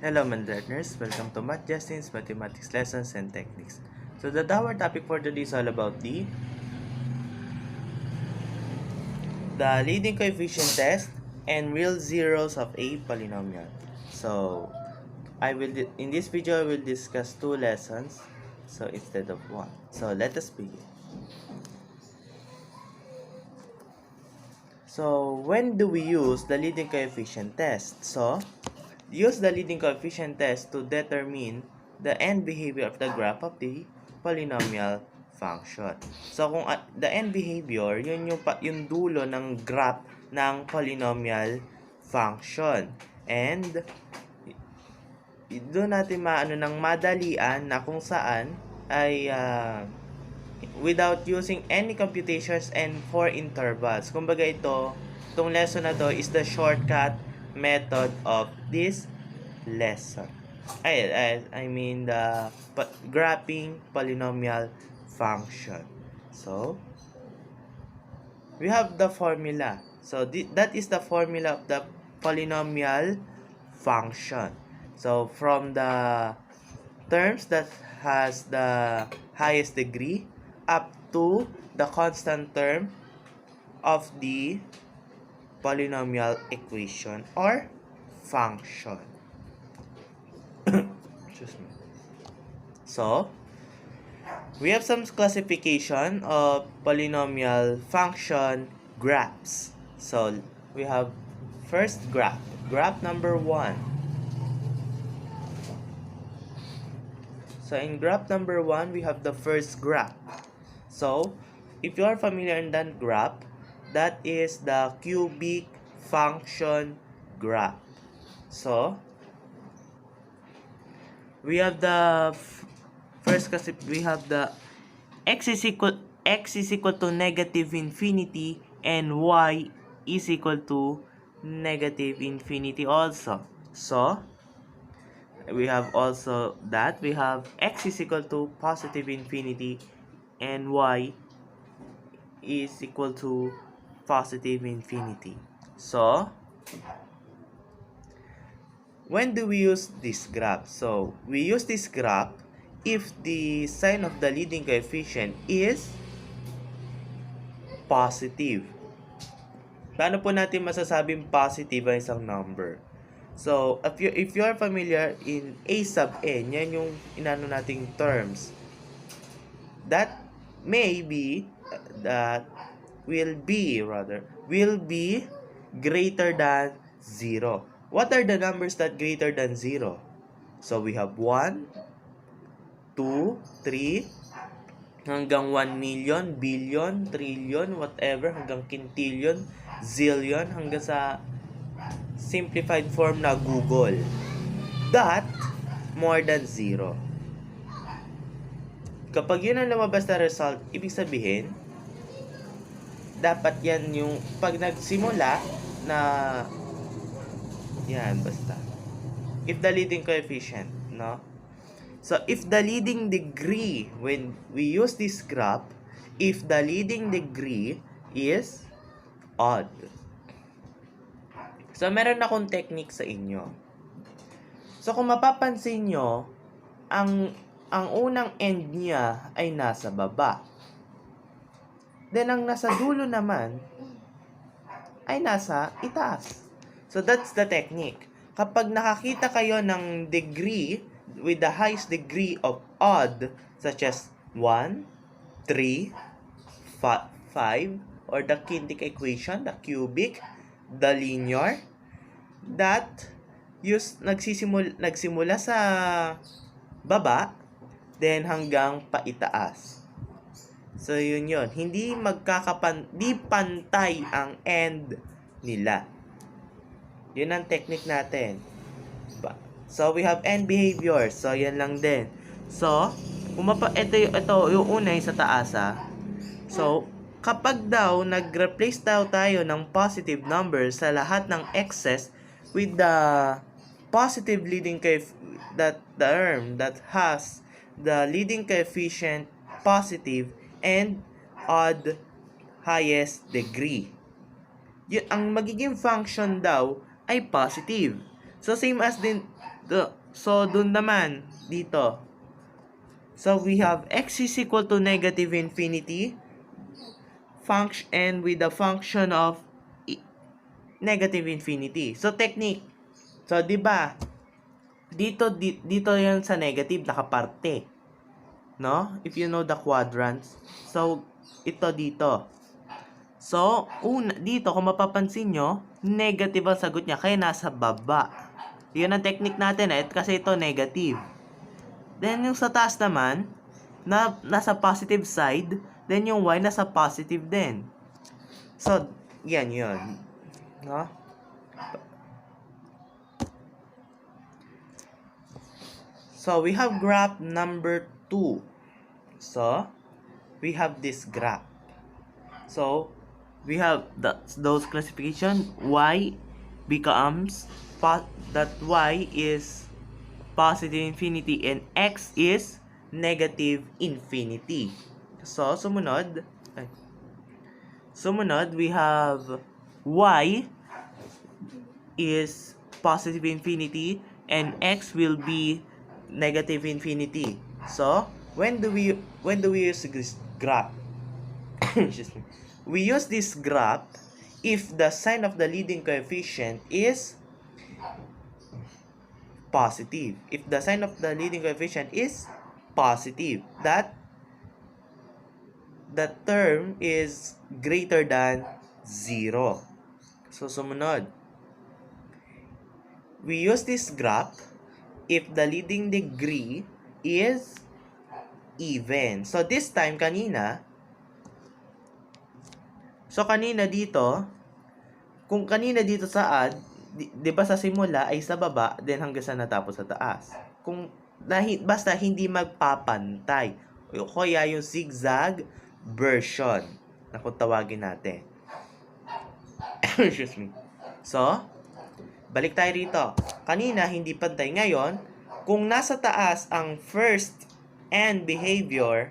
Hello, my learners. Welcome to MATH-JASTIN's Mathematics Lessons and Techniques. So, our topic for today is all about the leading coefficient test and real zeros of a polynomial. So, in this video, I will discuss 2 lessons. So, instead of 1. So, let us begin. So, when do we use the leading coefficient test? So, use the leading coefficient test to determine the end behavior of the graph of the polynomial function. So, kung the end behavior, yun yung dulo ng graph ng polynomial function. And, doon natin maano ng madalian na kung saan ay without using any computations and for intervals. Kumbaga itong lesson na to is the shortcut method of this lesson. I mean the graphing polynomial function. So, we have the formula. So, that is the formula of the polynomial function. So, from the terms that has the highest degree up to the constant term of the polynomial equation or function. Excuse me. So, we have some classification of polynomial function graphs. So, we have first graph. Graph number 1. So, in graph number 1, we have the first graph. So, if you are familiar in that graph, that is the cubic function graph. So, we have the first kasi we have the x is equal to negative infinity and y is equal to negative infinity also. So, we have also that we have x is equal to positive infinity and y is equal to positive infinity. So, when do we use this graph? So, we use this graph if the sign of the leading coefficient is positive. Paano po natin masasabing positive ang isang number? So, if you are familiar in a sub n, yan yung inano nating terms. That will be greater than 0. What are the numbers that greater than 0? So, we have 1, 2, 3, hanggang 1 million, billion, trillion, whatever, hanggang quintillion, zillion, hanggang sa simplified form na Google. That more than 0. Kapag yun ang lumabas na result, ibig sabihin, dapat yan yung pag nagsimula na yan, basta. If the leading coefficient, no? So, if the leading degree, when we use this graph, if the leading degree is odd. So, meron akong technique sa inyo. So, kung mapapansin nyo, ang unang end niya ay nasa baba. Then, ang nasa dulo naman ay nasa itaas. So, that's the technique. Kapag nakakita kayo ng degree with the highest degree of odd, such as 1, 3, 5, or the kinetic equation, the cubic, the linear, that nagsimula sa baba, then hanggang paitaas. So, yun. Hindi pantay ang end nila. Yun ang technique natin. So, we have end behavior. So, yan lang din. So, ito yung una sa taas. So, kapag daw nag-replace tayo ng positive numbers sa lahat ng x's with the positive leading that term that has the leading coefficient positive and odd highest degree, yun ang magiging function daw ay positive. So, same as din So, dun naman, dito. So, we have x is equal to negative infinity function and with the function of negative infinity. So, technique. So, di ba? Dito yan sa negative, nakaparte. No? If you know the quadrants. So, ito dito. So, dito, kung mapapansin nyo, negative ang sagot niya, kaya nasa baba. Yun ang technique natin, kasi ito negative. Then, yung sa taas naman, nasa positive side, then yung y nasa positive din. So, yan yun. No? So, we have graph number 2. So, we have this graph. So, we have those classification. Y becomes that y is positive infinity and x is negative infinity. So, sumunod, we have y is positive infinity and x will be negative infinity. So, when do we use this graph? We use this graph if the sign of the leading coefficient is positive. If the sign of the leading coefficient is positive, that the term is greater than 0. So, sumunod. We use this graph if the leading degree is even. So, this time, kanina dito, kung kanina dito sa di ba sa simula ay sa baba, then hanggang sa natapos sa taas. Basta hindi magpapantay. O kaya yung zigzag version na kung tawagin natin. Excuse me. So, balik tayo rito. Kanina, hindi pantay. Ngayon, kung nasa taas ang first and behavior,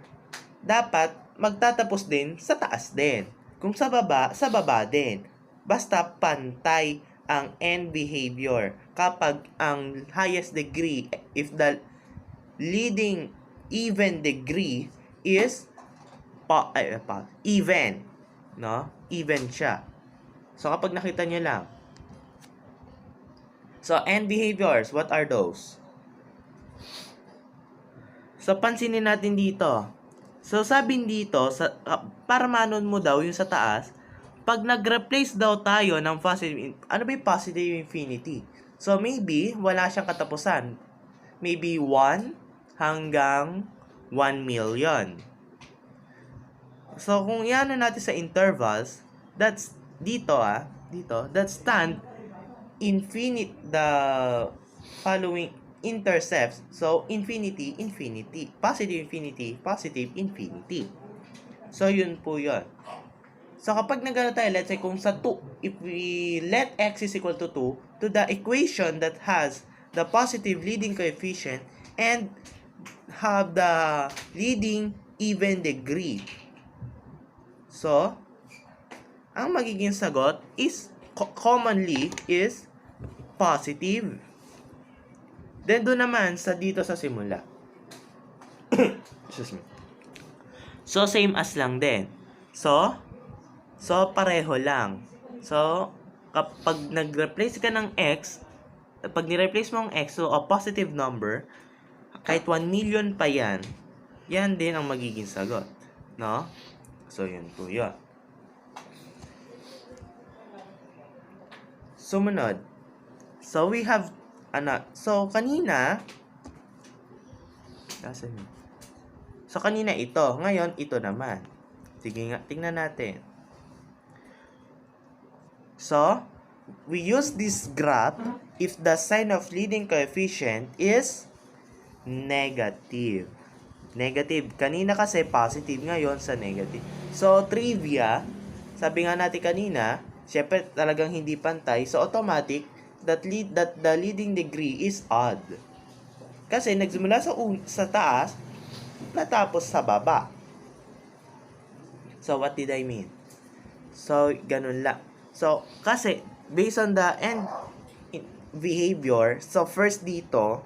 dapat magtatapos din sa taas din. Kung sa baba din. Basta pantay ang end behavior. Kapag ang highest degree, if the leading even degree is even. No? Even siya. So, kapag nakita nyo lang. So, end behaviors, what are those? So, pansinin natin dito. So, sabi dito, para manon mo daw yung sa taas, pag nag-replace daw tayo ng positive, ano ba yung positive infinity? So, maybe, wala siyang katapusan. Maybe 1 hanggang 1 million. So, kung yan natin sa intervals, that's dito, that stand infinite, the following intercepts. So, infinity, infinity. Positive infinity, positive infinity. So, yun po yun. So, kapag nagano tayo, let's say, kung sa 2, if we let x is equal to 2, to the equation that has the positive leading coefficient and have the leading even degree. So, ang magiging sagot is, commonly, is positive. Then, doon naman, dito sa simula. Excuse me. So, same as lang din. So, pareho lang. So, kapag nag-replace ka ng x, pag ni-replace mo ang x, so, a positive number, kahit 1 million pa yan din ang magiging sagot. No? So, yun po yun. Sumunod. So, we have, so, kanina, ito. Ngayon, ito naman. Sige nga, tingnan natin. So, we use this graph if the sign of leading coefficient is negative. Negative. Kanina kasi positive, ngayon sa negative. So, trivia, sabi nga natin kanina, syempre talagang hindi pantay. So, automatic, that the leading degree is odd. Kasi nagsimula sa taas, natapos sa baba. So, what did I mean? So, ganun lang. So, kasi, based on the behavior. So, first dito,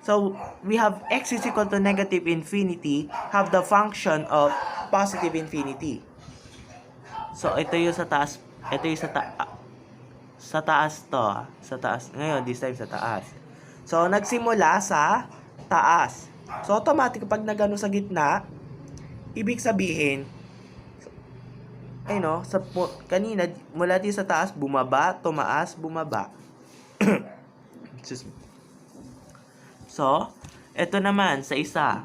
so we have x is equal to negative infinity, have the function of positive infinity. So, ito yung sa taas, ito yung sa taas to. Sa taas. Ngayon, this time sa taas. So, nagsimula sa taas. So, automatic pag nagano sa gitna, ibig sabihin, kanina, mula din sa taas, bumaba, tumaas, bumaba. Excuse me. So, ito naman sa isa.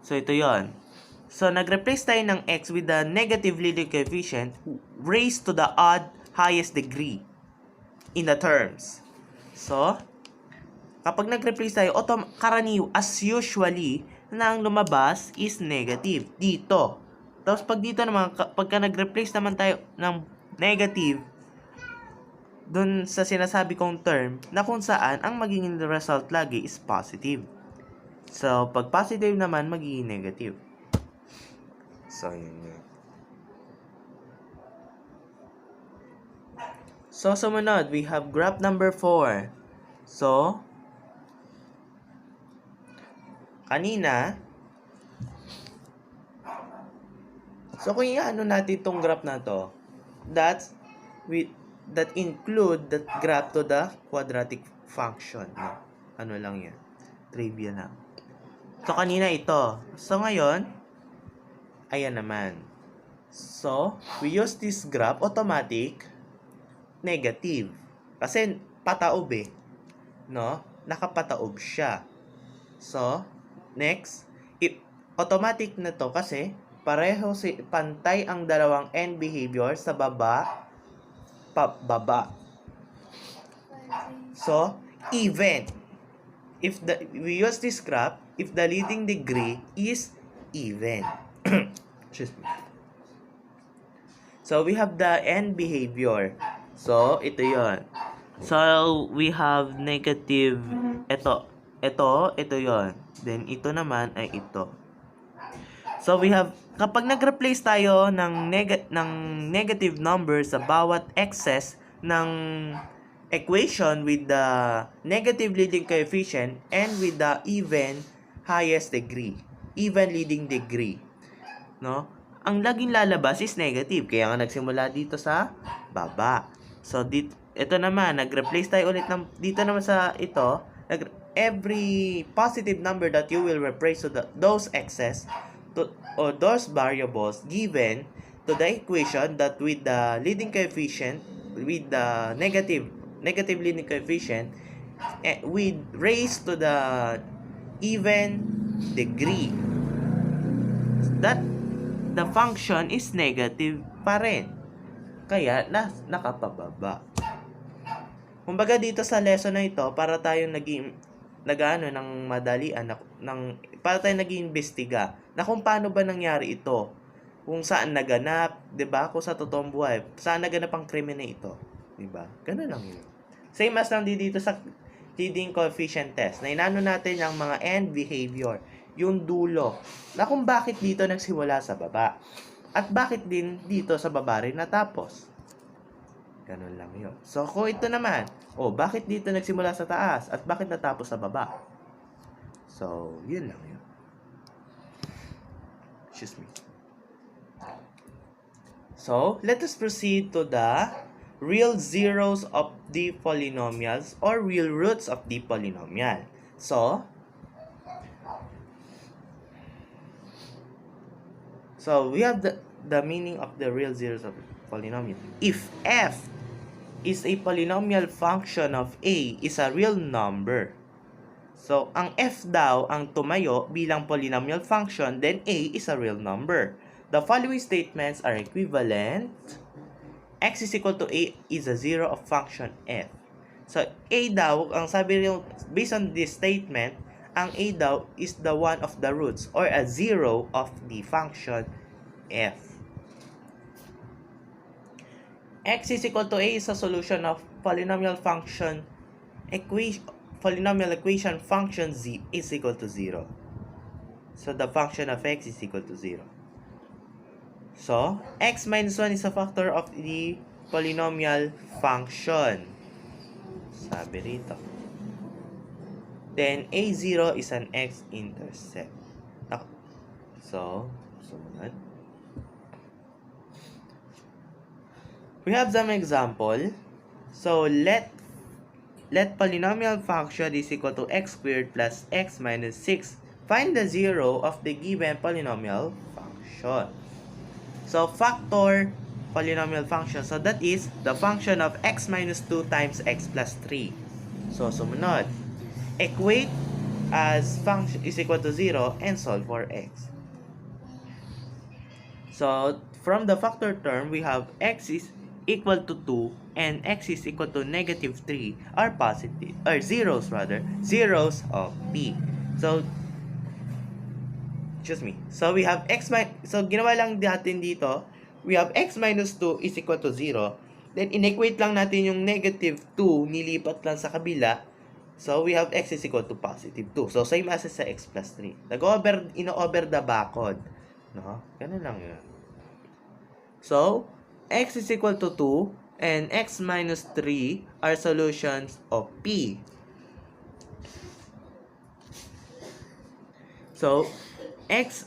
So, ito yon. So, nag-replace tayo ng x with the negative leading coefficient raised to the odd highest degree in the terms. So, kapag nag-replace tayo, karaniw, as usually, na ang lumabas is negative. Dito. Tapos, pag dito naman, pagka nag-replace naman tayo ng negative, dun sa sinasabi kong term, na kung saan, ang magiging result lagi is positive. So, pag positive naman, magiging negative. So, yun yun. So, sumunod, we have graph number 4. So, kanina, kung i-ano natin itong graph na to, that include that graph to the quadratic function. No? Ano lang yan? Trivia lang. So, kanina ito. So, ngayon, ayan naman. So, we use this graph, automatic, negative. Kasi, pataob eh. No? Nakapataob siya. So, next, automatic na to kasi, pareho pantay ang dalawang end behavior sa baba, pababa. So, even. We use this graph, if the leading degree is even. Excuse me. So, we have the end behavior. So, ito yon. So, we have negative, ito yon. Then, ito naman ay ito. So, we have, kapag nag-replace tayo ng negative number sa bawat excess ng equation with the negative leading coefficient and with the even highest degree, even leading degree, no? Ang laging lalabas is negative, kaya nga nagsimula dito sa baba. So, ito naman, nag-replace tayo ulit dito naman sa ito, every positive number that you will replace to those excess, or those variables given to the equation that with the leading coefficient, with the negative leading coefficient, we raise to the even degree, that the function is negative pa rin. Kaya, nakapababa. Kumbaga dito sa lesson na ito, para tayong ng madalian, para tayong nag-iimbestiga na kung paano ba nangyari ito. Kung saan naganap, 'di ba? Kung sa totoong buhay, saan naganap ang krimen na ito, 'di ba? Ganun lang 'yun. Same as lang dito sa leading coefficient test. Na inano natin ang mga end behavior, yung dulo, na kung bakit dito nagsimula sa baba at bakit din dito sa baba rin natapos. Ganun lang 'yun. So, kung ito naman, bakit dito nagsimula sa taas at bakit natapos sa baba? So, 'yun lang 'yun. Excuse me. So, let us proceed to the real zeros of the polynomials or real roots of the polynomial. So we have the meaning of the real zeros of the polynomial. If f is a polynomial function of a is a real number, so ang f daw ang tumayo bilang polynomial function, then a is a real number. The following statements are equivalent. X is equal to a is a zero of function f. So, a daw, ang sabi rin, based on this statement, ang a daw is the one of the roots or a zero of the function f. X is equal to a is a solution of polynomial equation function z is equal to 0. So, the function of x is equal to 0. So, x minus 1 is a factor of the polynomial function. Sabi rito. Then, A0 is an x-intercept. So, sumunod. We have some example. So, let polynomial function is equal to x squared plus x minus 6. Find the zero of the given polynomial function. So, factor polynomial function. So, that is the function of x minus 2 times x plus 3. So, sumunod. Equate as function is equal to 0 and solve for x. So, from the factor term, we have x is equal to 2 and x is equal to negative 3 are positive, or zeros rather, zeros of p. So, excuse me. So, we have so ginawa lang natin dito, we have x minus 2 is equal to 0. Then, inequate lang natin yung negative 2, nilipat lang sa kabila. So, we have x is equal to positive 2. So, same as sa x plus 3. Ino-over the backward. No? Ganun lang yun. So, x is equal to 2 and x minus 3 are solutions of p. So, x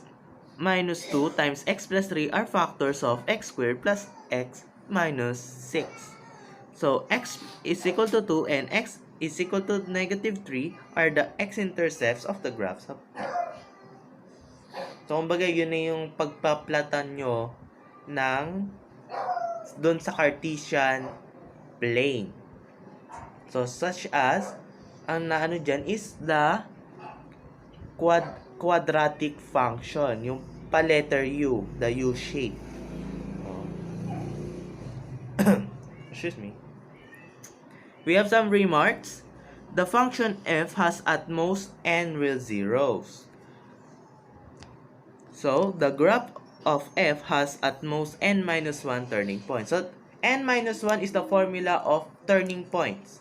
minus 2 times x plus 3 are factors of x squared plus x minus 6. So, x is equal to 2 and x is equal to negative 3 are the x-intercepts of the graphs of p. So, kumbaga yun na yung pagpaplatan nyo ng doon sa Cartesian plane. So, such as, ang naano dyan is the quadratic function, yung pa-letter U, the U shape. Excuse me. We have some remarks. The function f has at most n real zeros. So, the graph of f has at most n minus 1 turning points. So, n minus 1 is the formula of turning points.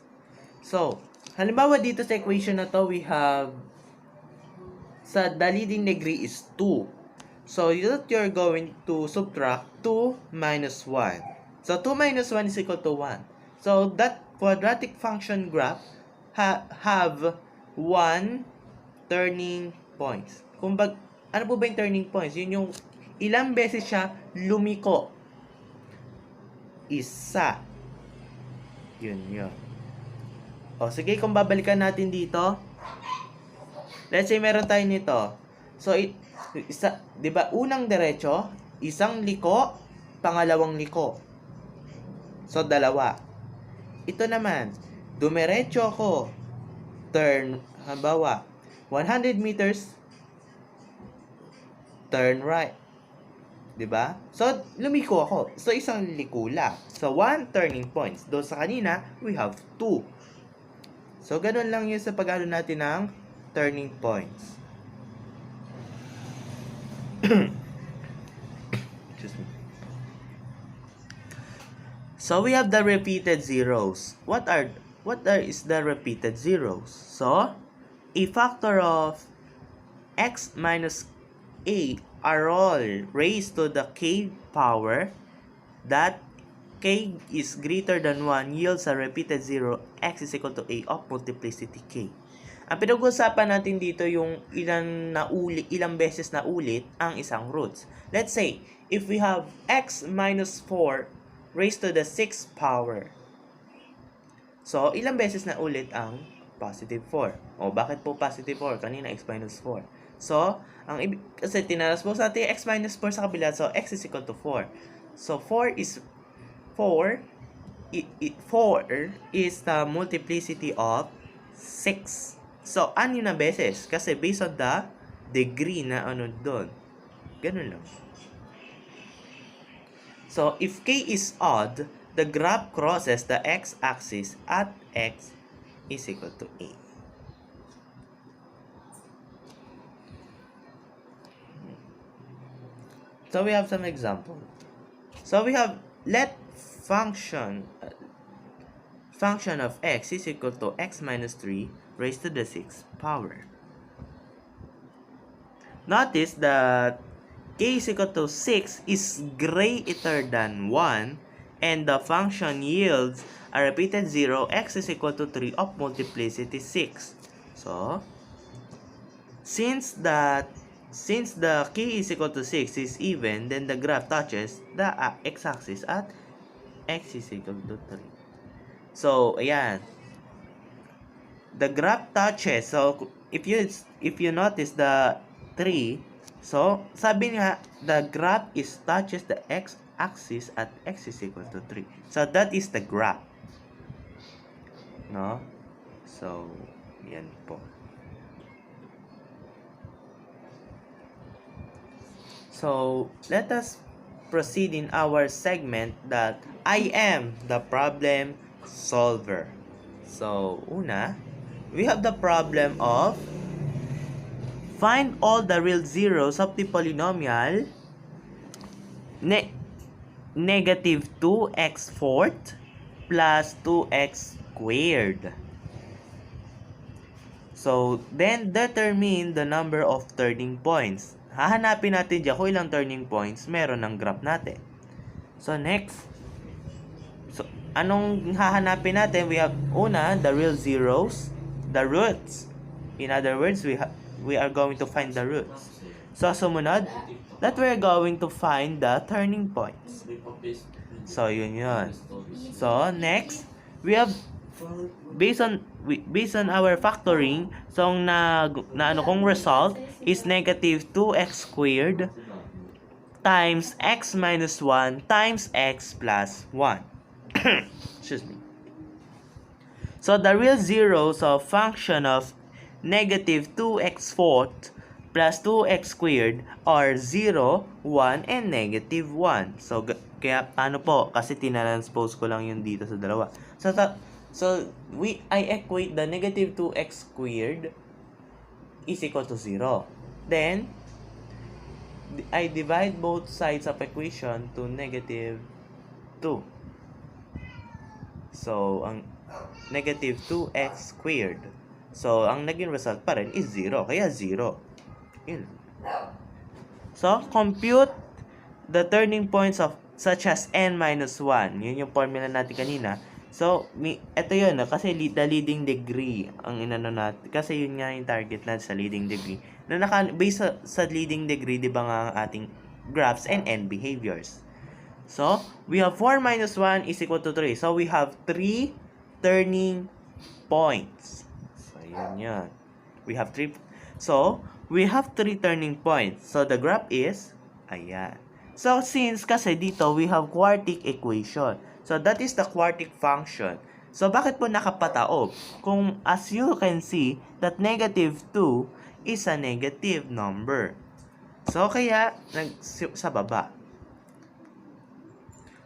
So, halimbawa dito sa equation na to, we have the leading degree is 2. So, you're going to subtract 2 minus 1. So, 2 minus 1 is equal to 1. So, that quadratic function graph have 1 turning points. Ano po ba yung turning points? Yun yung ilang beses siya lumiko. Isa. Yun. O, sige, kung babalikan natin dito. Let's say, meron tayo nito. So, di ba, unang diretso, isang liko, pangalawang liko. So, dalawa. Ito naman, dumiretso ako, turn, halimbawa, 100 meters, turn right. Diba? So, lumiko ako. So, isang liko lang. So, 1 turning points. Doon sa kanina, we have 2. So, ganun lang yun sa pag-alo natin ng turning points. Excuse me. So, we have the repeated zeros. What is the repeated zeros? So, a factor of x minus a are all raised to the k power that k is greater than 1 yields a repeated zero x is equal to a of multiplicity k. Ang pinag-uusapan natin dito yung ilang beses na ulit ang isang roots. Let's say, if we have x minus 4 raised to the 6th power. So, ilang beses na ulit ang positive 4? O, bakit po positive 4? Kanina x minus 4. So, kasi tinranspose natin x minus 4 sa kabila, so x is equal to 4. So, 4 is the multiplicity of 6. So, ano na beses? Kasi based on the degree na ano doon. Ganun lang. So, if k is odd, the graph crosses the x-axis at x is equal to a. So, we have some example. So, we have let function of x is equal to x minus 3 raised to the 6th power. Notice that k is equal to 6 is greater than 1 and the function yields a repeated 0, x is equal to 3 of multiplicity 6. So, since the key is equal to 6 is even, then the graph touches the x-axis at x is equal to 3. So, ayan. The graph touches. So, if you notice the 3, so, sabi nga, the graph touches the x-axis at x is equal to 3. So, that is the graph. No? So, yan po. So, let us proceed in our segment that I am the problem solver. So, una, we have the problem of find all the real zeros of the polynomial negative 2x fourth plus 2x squared. So, then determine the number of turning points. Hahanapin natin dyan kung ilang turning points meron ng graph natin. So, next. So, anong hahanapin natin? We have, una, the real zeros, the roots. In other words, we are going to find the roots. So, sumunod, that we're going to find the turning points. So, yun. So, next, we have, based on our factoring, so kung result is negative 2x squared times x minus 1 times x plus 1. Excuse me. So the real zeros of function of negative 2x fourth plus 2x squared are 0, 1, and negative 1. So, kaya paano po? Kasi tinranspose ko lang yun dito sa dalawa. So, I equate the negative 2x squared is equal to 0. Then, I divide both sides of equation to negative 2. So, ang negative 2x squared. So, ang naging result pa rin is 0. Kaya 0. Yun. So, compute the turning points of such as n minus 1. Yun yung formula natin kanina. So, ito yun, kasi the leading degree ang inano natin. Kasi yun nga yung target natin sa leading degree. Based sa leading degree, di ba nga ang ating graphs and end behaviors. So, we have 4 minus 1 is equal to 3. So, we have 3 turning points. So, yun. We have 3. So, we have 3 turning points. So, the graph is, ayan. So, since kasi dito, we have quartic equation. So, that is the quartic function. So, bakit po nakapataob? Kung as you can see, that negative 2 is a negative number. So, kaya, sa baba.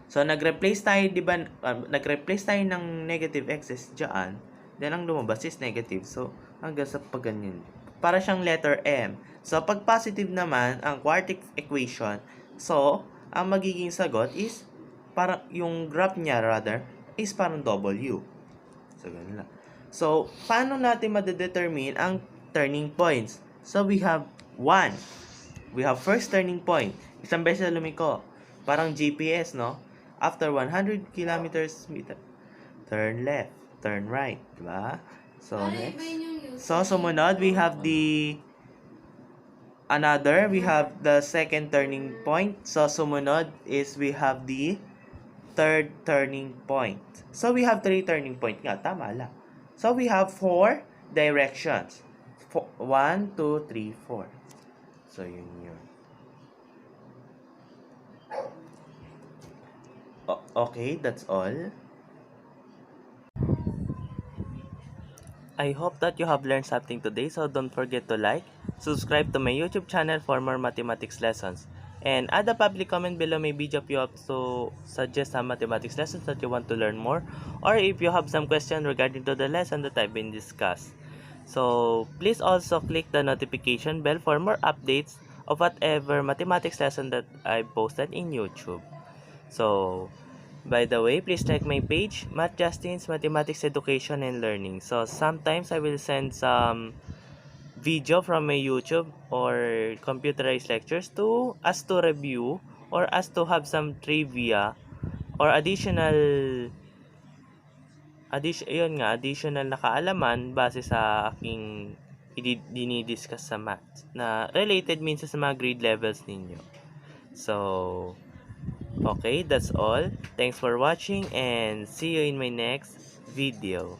So, nag-replace tayo, di ba, nag-replace tayo ng negative x's dyan. Then, ang lumabas is negative. So, hanggang sa pagganyan. Para siyang letter M. So, pag positive naman, ang quartic equation, so, ang magiging sagot is, parang, yung graph niya, rather, is parang W. So, ganun lang. So, paano natin madedetermine ang turning points? So, we have 1. We have first turning point. Isang beses na lumiko. Parang GPS, no? After 100 kilometers, turn left, turn right, diba? So, next. So, sumunod, we have we have the second turning point. So, sumunod is we have the third turning point. So, we have 3 turning point nga. Tama lang. So, we have 4 directions. 1, 2, 3, 4. So, yun. Okay, that's all. I hope that you have learned something today, so don't forget to like, subscribe to my YouTube channel for more mathematics lessons, and add a public comment below my video if you have to suggest some mathematics lessons that you want to learn more, or if you have some question regarding to the lesson that I've been discussed. So please also click the notification bell for more updates of whatever mathematics lesson that I posted in YouTube. So, by the way, please check my page, MATH-JASTIN's Mathematics Education and Learning. So, sometimes I will send some video from my YouTube or computerized lectures to us to review or us to have some trivia or additional additional na kaalaman base sa aking dinidiscuss sa math na related minsan sa mga grade levels ninyo. So, okay, that's all. Thanks for watching and see you in my next video.